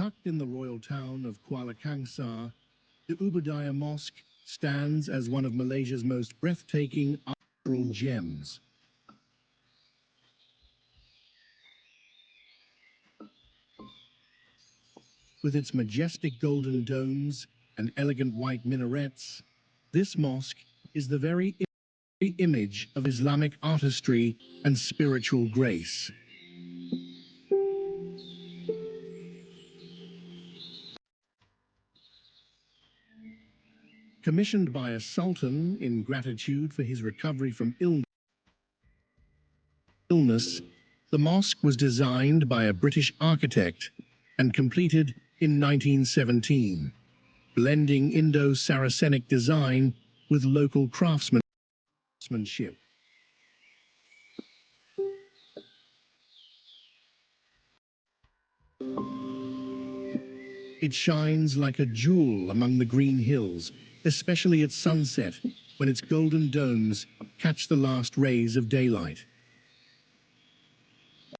Tucked in the royal town of Kuala Kangsar, the Ubudaya Mosque stands as one of Malaysia's most breathtaking architectural gems. With its majestic golden domes and elegant white minarets, this mosque is the very image of Islamic artistry and spiritual grace. Commissioned by a sultan in gratitude for his recovery from illness, the mosque was designed by a British architect and completed in 1917, blending Indo-Saracenic design with local craftsmanship. It shines like a jewel among the green hills, especially at sunset, when its golden domes catch the last rays of daylight.